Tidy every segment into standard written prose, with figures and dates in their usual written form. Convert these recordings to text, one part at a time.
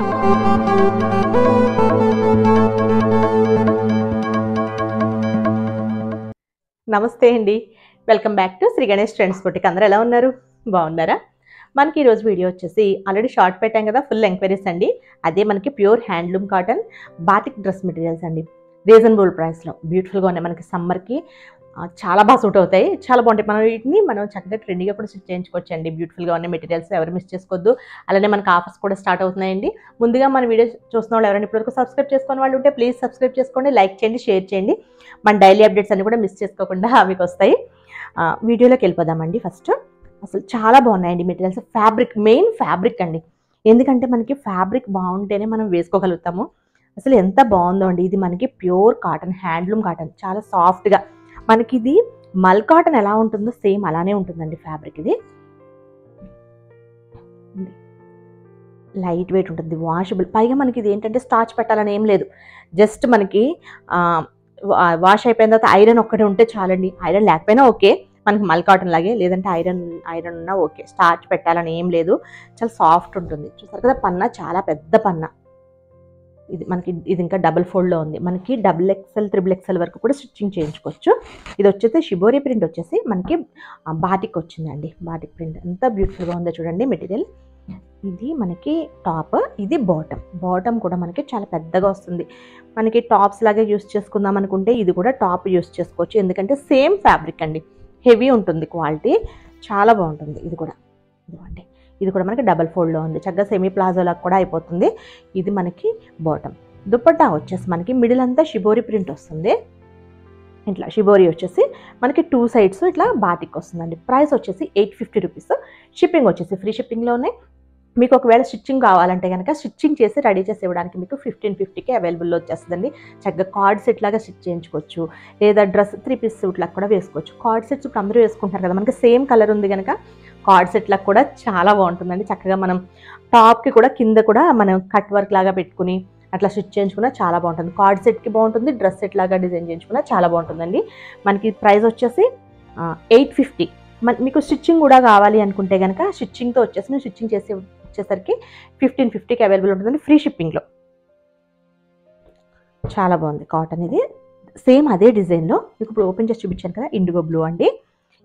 నమస్తే అండి, welcome back to Shri Ganesh trends boutique. అందరూ ఎలా ఉన్నారు? బాగున్నారా? మనకి ఈరోజు వీడియో వచ్చేసి ఆల్రెడీ షార్ట్ పెట్టాం కదా, ఫుల్ ఎంక్వైరీస్ అండి. అదే మనకి pure handloom cotton batik dress materials అండి. రీజనబుల్ ప్రైస్లో బ్యూటిఫుల్గా ఉన్నాయి. మనకి సమ్మర్కి చాలా బాగా సూట్ అవుతాయి, చాలా బాగుంటాయి. మనం వీటిని చక్కగా ట్రెండీగా కూడా స్టిచ్ చేయించుకోవచ్చు అండి. బ్యూటిఫుల్గా ఉన్న మెటీరియల్స్ ఎవరు మిస్ చేసుకోవద్దు. అలానే మనకి ఆఫర్స్ కూడా స్టార్ట్ అవుతున్నాయండి. ముందుగా మన వీడియో చూస్తున్న వాళ్ళు ఎవరైనా ఇప్పటివరకు సబ్స్క్రైబ్ చేసుకునే వాళ్ళు ఉంటే ప్లీజ్ సబ్స్క్రైబ్ చేసుకోండి, లైక్ చేయండి, షేర్ చేయండి. మన డైలీ అప్డేట్స్ అన్ని కూడా మిస్ చేసుకోకుండా మీకు వస్తాయి. వీడియోలోకి వెళ్ళిపోదామండి. ఫస్ట్ అసలు చాలా బాగున్నాయండి మెటీరియల్స్. ఫ్యాబ్రిక్, మెయిన్ ఫ్యాబ్రిక్ అండి. ఎందుకంటే మనకి ఫ్యాబ్రిక్ బాగుంటేనే మనం వేసుకోగలుగుతాము. అసలు ఎంత బాగుందో అండి. ఇది మనకి ప్యూర్ కాటన్, హ్యాండ్లూమ్ కాటన్, చాలా సాఫ్ట్గా. మనకి ఇది మల్ కాటన్ ఎలా ఉంటుందో సేమ్ అలానే ఉంటుందండి ఫ్యాబ్రిక్. ఇది లైట్ వెయిట్ ఉంటుంది, వాషబుల్. పైగా మనకి ఇది ఏంటంటే స్టార్చ్ పెట్టాలని ఏం లేదు. జస్ట్ మనకి వాష్ అయిపోయిన తర్వాత ఐరన్ ఒక్కటే ఉంటే చాలండి. ఐరన్ లేకపోయినా ఓకే, మనకి మల్ కాటన్ లాగే. లేదంటే ఐరన్ ఉన్నా ఓకే. స్టార్చ్ పెట్టాలని ఏం లేదు. చాలా సాఫ్ట్ ఉంటుంది. చూసారు కదా, పన్నా చాలా పెద్ద పన్నా. ఇది ఇంకా డబుల్ ఫోల్డ్లో ఉంది. మనకి XXL, XXL వరకు కూడా స్టిచ్చింగ్ చేయించుకోవచ్చు. ఇది వచ్చేసి షిబోరి ప్రింట్ వచ్చేసి మనకి బాటిక్ వచ్చిందండి. బాటిక్ ప్రింట్ ఎంత బ్యూటిఫుల్గా ఉందో చూడండి మెటీరియల్. ఇది మనకి టాప్, ఇది బాటమ్ కూడా మనకి చాలా పెద్దగా వస్తుంది. మనకి టాప్స్ లాగా యూస్ చేసుకుందాం అనుకుంటే ఇది కూడా టాప్ యూస్ చేసుకోవచ్చు. ఎందుకంటే సేమ్ ఫ్యాబ్రిక్ అండి, హెవీ ఉంటుంది, క్వాలిటీ చాలా బాగుంటుంది. ఇది కూడా ఇదిగోండి, ఇది కూడా మనకి డబల్ ఫోల్డ్లో ఉంది. చక్కగా సెమీ ప్లాజోలాగా కూడా అయిపోతుంది. ఇది మనకి బాటమ్. దుపట్టా వచ్చేసి మనకి మిడిల్ అంతా షిబోరి ప్రింట్ వస్తుంది. ఇట్లా షిబోరి వచ్చేసి మనకి 2 సైడ్స్ ఇట్లా బాటిక్ వస్తుందండి. ప్రైస్ వచ్చేసి 850 రూపీస్. షిప్పింగ్ వచ్చేసి ఫ్రీ షిప్పింగ్లోనే. మీకు ఒకవేళ స్టిచ్చింగ్ కావాలంటే కనుక స్టిచ్చింగ్ చేసి రెడీ చేసి ఇవ్వడానికి మీకు 1550కే అవైలబుల్లో వచ్చేస్తుందండి. చక్కగా కార్డ్ సెట్ లాగా స్టిచ్ చేయించుకోవచ్చు, లేదా డ్రెస్ 3 పీస్ సూట్ లాగా కూడా వేసుకోవచ్చు. కార్డ్ సెట్స్ ఇప్పుడు అందరూ వేసుకుంటారు కదా, మనకి సేమ్ కలర్ ఉంది కనుక కార్డ్ సెట్ లాగా కూడా చాలా బాగుంటుందండి. చక్కగా మనం టాప్కి కూడా కింద కూడా మనం కట్ వర్క్ లాగా పెట్టుకుని అట్లా స్టిచ్ చేయించుకున్నా చాలా బాగుంటుంది. కార్డ్ సెట్కి బాగుంటుంది, డ్రెస్ సెట్ లాగా డిజైన్ చేయించుకున్నా చాలా బాగుంటుందండి. మనకి ప్రైస్ వచ్చేసి 850. మీకు స్టిచ్చింగ్ కూడా కావాలి అనుకుంటే కనుక స్టిచ్చింగ్తో వచ్చేసి నేను స్టిచ్చింగ్ చేసి వచ్చేసరికి 1550కి అవైలబుల్ ఉంటుందండి, ఫ్రీ షిప్పింగ్లో. చాలా బాగుంది కాటన్. ఇది సేమ్ అదే డిజైన్లో మీకు ఇప్పుడు ఓపెన్ చేసి చూపించాను కదా, ఇండిగో బ్లూ అండి.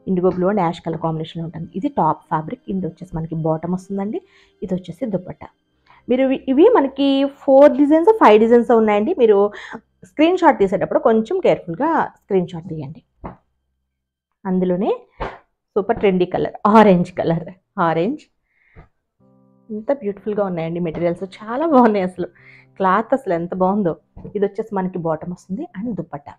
Indigo blue and ash colour కాంబినేషన్లో ఉంటుంది. ఇది టాప్ ఫ్యాబ్రిక్. ఇది వచ్చేసి మనకి బాటమ్ వస్తుందండి. ఇది వచ్చేసి దుపట్టా. మీరు ఇవి మనకి 4 డిజైన్స్ 5 డిజైన్స్ ఉన్నాయండి. మీరు స్క్రీన్ షాట్ తీసేటప్పుడు కొంచెం కేర్ఫుల్గా స్క్రీన్ షాట్ తీయండి. అందులోనే సూపర్ ట్రెండీ కలర్, ఆరెంజ్. ఎంత బ్యూటిఫుల్గా ఉన్నాయండి మెటీరియల్స్, చాలా బాగున్నాయి. అసలు క్లాత్ అసలు ఎంత బాగుందో. ఇది వచ్చేసి మనకి బాటమ్ వస్తుంది అండ్ దుపట్టా.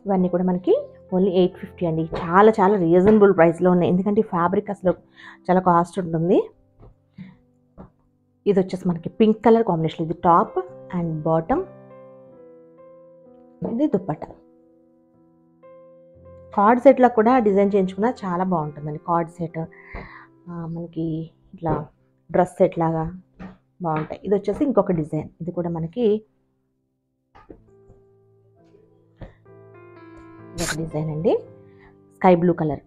ఇవన్నీ కూడా మనకి ఓన్లీ 850 అండి. చాలా చాలా రీజనబుల్ ప్రైస్లో ఉన్నాయి. ఎందుకంటే ఫ్యాబ్రిక్ అసలు చాలా కాస్ట్ ఉంటుంది. ఇది వచ్చేసి మనకి పింక్ కలర్ కాంబినేషన్. ఇది టాప్ అండ్ బాటమ్, ఇది దుపట్టా. కార్డ్ సెట్లో కూడా డిజైన్ చేయించుకున్నా చాలా బాగుంటుందండి. కార్డ్ సెట్ మనకి ఇట్లా డ్రెస్ సెట్ లాగా బాగుంటాయి. ఇది వచ్చేసి ఇంకొక డిజైన్. ఇది కూడా మనకి ఒక డిజైన్ అండి, స్కై బ్లూ కలర్,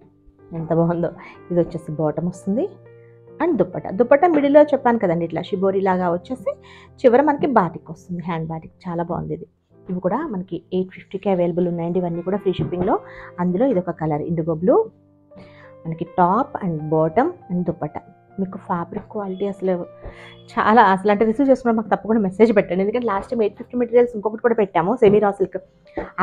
ఎంత బాగుందో. ఇది వచ్చేసి బాటమ్ వస్తుంది అండ్ దుపట్టా మిడిల్లో చెప్పాను కదండి, ఇట్లా షిబోరి లాగా వచ్చేసి చివర మనకి బాటిక్ వస్తుంది, హ్యాండ్ బాటిక్. చాలా బాగుంది ఇది. ఇవి కూడా మనకి 850కి అవైలబుల్ ఉన్నాయండి. ఇవన్నీ కూడా ఫ్రీ షిప్పింగ్లో. అందులో ఇది ఒక కలర్ ఇండిగో బ్లూ, మనకి top and bottom and dupatta. మీకు ఫ్యాబ్రిక్ క్వాలిటీ అసలు అంటే రిసీవ్ చేసుకున్న మాకు తప్పకుండా మెసేజ్ పెట్టండి. ఎందుకంటే లాస్ట్ టైం 850 మెటీరియల్స్ ఇంకొకటి కూడా పెట్టాము, సెమీ రా సిల్క్.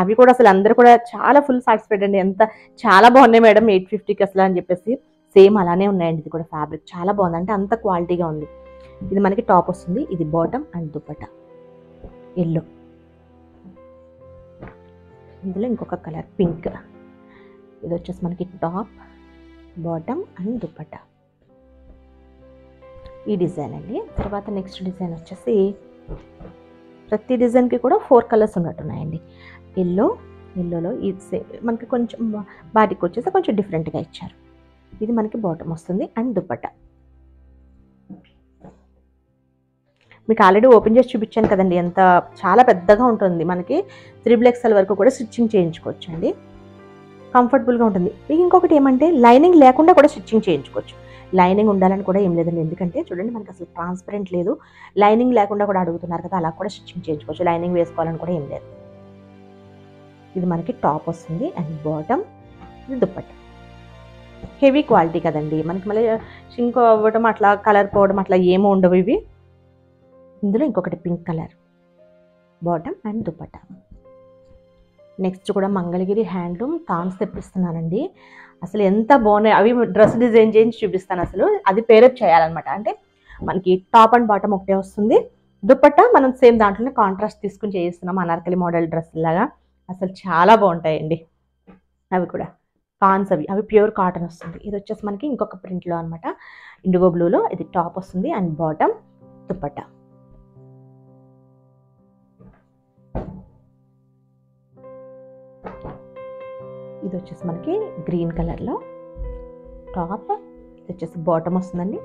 అవి కూడా అసలు అందరూ కూడా చాలా ఫుల్ సాటిస్ఫైడ్ అండి. చాలా బాగున్నాయి మేడం 850కి అసలు అని చెప్పేసి. సేమ్ అలానే ఉన్నాయండి. ఇది కూడా ఫ్యాబ్రిక్ చాలా బాగుంది, అంటే అంత క్వాలిటీగా ఉంది. ఇది మనకి టాప్ వస్తుంది, ఇది బాటమ్ అండ్ దుపట్టా ఎల్లో. ఇందులో ఇంకొక కలర్ పింక్. ఇది వచ్చేసి మనకి టాప్, బాటమ్ అండ్ దుపట్టా. ఈ డిజైన్ అండి. తర్వాత నెక్స్ట్ డిజైన్ వచ్చేసి ప్రతి డిజైన్కి కూడా 4 కలర్స్ ఉన్నట్టున్నాయండి. ఎల్లోలో ఇది మనకి కొంచెం బాటిక్ వచ్చేసి కొంచెం డిఫరెంట్గా ఇచ్చారు. ఇది మనకి బాటమ్ వస్తుంది అండ్ దుపట్టా. మీకు ఆల్రెడీ ఓపెన్ చేసి చూపించాను కదండి, చాలా పెద్దగా ఉంటుంది. మనకి 3XL వరకు కూడా స్టిచ్చింగ్ చేయించుకోవచ్చు అండి. కంఫర్టబుల్గా ఉంటుంది. మీకు ఇంకొకటి ఏమంటే లైనింగ్ లేకుండా కూడా స్టిచ్చింగ్ చేయించుకోవచ్చు. లైనింగ్ ఉండాలని కూడా ఏం లేదండి, ఎందుకంటే చూడండి మనకి అసలు ట్రాన్స్పరెంట్ లేదు, లైనింగ్ లేకుండా కూడా అడుగుతున్నారు కదా, అలా కూడా స్టిచ్చింగ్ చేయించుకోవచ్చు. లైనింగ్ వేసుకోవాలని కూడా ఏం లేదు. ఇది మనకి టాప్ వస్తుంది అండ్ బాటమ్, ఇది దుప్పట్టా. హెవీ క్వాలిటీ కదండి, మనకి మళ్ళీ షింక్ అవ్వడం అట్లా కలర్ పోవడం అట్లా ఏమో ఉండవు ఇవి. ఇందులో ఇంకొకటి pink colour bottom and dupatta. Next కూడా మంగళగిరి హ్యాండ్లూమ్ థాన్స్ తెప్పిస్తున్నానండి. అసలు ఎంత బాగున్నాయి అవి, డ్రెస్ డిజైన్ చేయించి చూపిస్తాను. అసలు అది పేరప్ చేయాలన్నమాట. అంటే మనకి టాప్ అండ్ బాటమ్ ఒకటే వస్తుంది, దుప్పట్టా మనం సేమ్ దాంట్లోనే కాంట్రాస్ట్ తీసుకుని చేయిస్తున్నాం, అనార్కలి మోడల్ డ్రెస్ లాగా. అసలు చాలా బాగుంటాయండి అవి కూడా. థాన్స్ అవి ప్యూర్ కాటన్ వస్తుంది. ఇది వచ్చేసి మనకి ఇంకొక ప్రింట్లో అనమాట, ఇండిగో బ్లూలో. ఇది టాప్ వస్తుంది అండ్ బాటమ్, దుప్పట్టా. ఇది వచ్చేసి మనకి గ్రీన్ కలర్లో టాప్, ఇది వచ్చేసి బాటమ్ వస్తుందండి,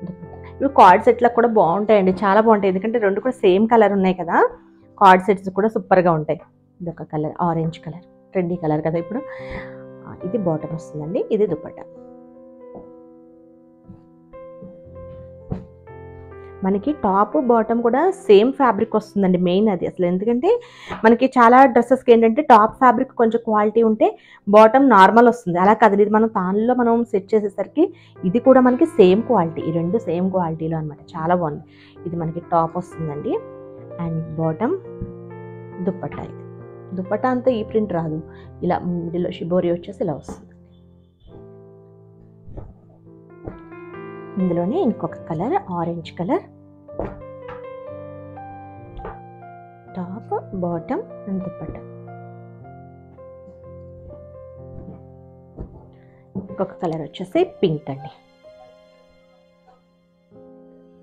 దుప్పట్టా. ఇవి కార్డ్ సెట్లకు కూడా బాగుంటాయండి, చాలా బాగుంటాయి, ఎందుకంటే రెండు కూడా సేమ్ కలర్ ఉన్నాయి కదా. కార్డ్ సెట్స్ కూడా సూపర్గా ఉంటాయి. ఇది ఒక colour orange colour, trendy colour కదా ఇప్పుడు. ఇది బాటమ్ వస్తుందండి, ఇది దుప్పట్టా. మనకి టాప్ బాటమ్ కూడా సేమ్ ఫ్యాబ్రిక్ వస్తుందండి, మెయిన్ అది అసలు. ఎందుకంటే మనకి చాలా డ్రెస్సెస్కి ఏంటంటే టాప్ ఫ్యాబ్రిక్ కొంచెం క్వాలిటీ ఉంటే బాటమ్ నార్మల్ వస్తుంది, అలా కదలి ఇది మనం తానులో మనం సెట్ చేసేసరికి ఇది కూడా మనకి సేమ్ క్వాలిటీ, ఈ రెండు సేమ్ క్వాలిటీలో అనమాట. చాలా బాగుంది. ఇది మనకి టాప్ వస్తుందండి అండ్ బాటమ్, దుప్పట్టా. ఇది దుప్పట్టా అంతా ఈ ప్రింట్ రాదు, ఇలా మిడిల్లో షిబోరి వచ్చేసి ఇలా వస్తుంది. ఇందులోనే ఇంకొక colour orange colour, top bottom and dupatta. ఇంకొక కలర్ వచ్చేసి పింక్ అండి,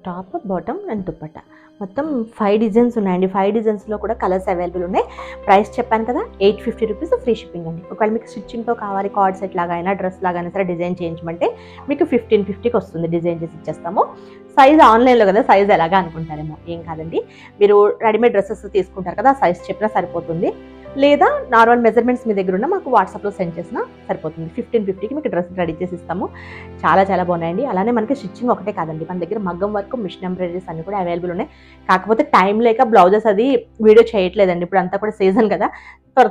టాప్ బాటమ్ అండ్ దుప్పట్టా. మొత్తం 5 డిజైన్స్ ఉన్నాయండి. 5 డిజైన్స్లో కూడా కలర్స్ అవైలబుల్ ఉన్నాయి. ప్రైస్ చెప్పాను కదా, 850 రూపీస్ ఫ్రీ షిప్పింగ్ అండి. ఒకవేళ మీకు స్టిచ్చింగ్తో కావాలి, కార్డ్ సెట్ లాగా అయినా డ్రెస్ లాగా అయినా సరే డిజైన్ చేయించమంటే మీకు 1550కి వస్తుంది, డిజైన్ చేసి ఇచ్చేస్తాము. సైజ్ ఆన్లైన్లో కదా, సైజ్ ఎలాగా అనుకుంటారేమో, ఏం కాదండి. మీరు రెడీమేడ్ డ్రెస్సెస్ తీసుకుంటారు కదా, సైజ్ చెప్పినా సరిపోతుంది, లేదా నార్మల్ మెజర్మెంట్స్ మీ దగ్గర ఉన్న మాకు వాట్సాప్లో సెండ్ చేసినా సరిపోతుంది. 1550కి మీకు డ్రెస్ రెడీ చేసి ఇస్తాము. చాలా చాలా బాగున్నాయండి. అలానే మనకి స్టిచ్చింగ్ ఒకటే కాదండి, మన దగ్గర మగ్గం వర్క్, మిషన్ ఎంబ్రాయిడరీస్ అన్ని కూడా అవైలబుల్ ఉన్నాయి. కాకపోతే టైం లేక బ్లౌజెస్ అది వీడియో చేయట్లేదండి, ఇప్పుడు అంతా కూడా సీజన్ కదా,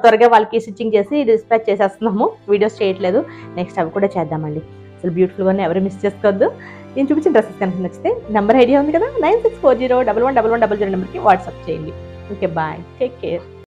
త్వరగా వాళ్ళకి స్టిచ్చింగ్ చేసి డిస్పాచ్ చేసేస్తున్నాము, వీడియోస్ చేయట్లేదు. నెక్స్ట్ అవి కూడా చేద్దామండి. అసలు బ్యూటిఫుల్గానే ఎవరు మిస్ చేసుకోవద్దు. నేను చూపించిన డ్రెస్సెస్ కనుక నచ్చితే నెంబర్ ఐడియా ఉంది కదా, 9640111100 నెంబర్కి వాట్సాప్ చేయండి. Okay, bye, take care.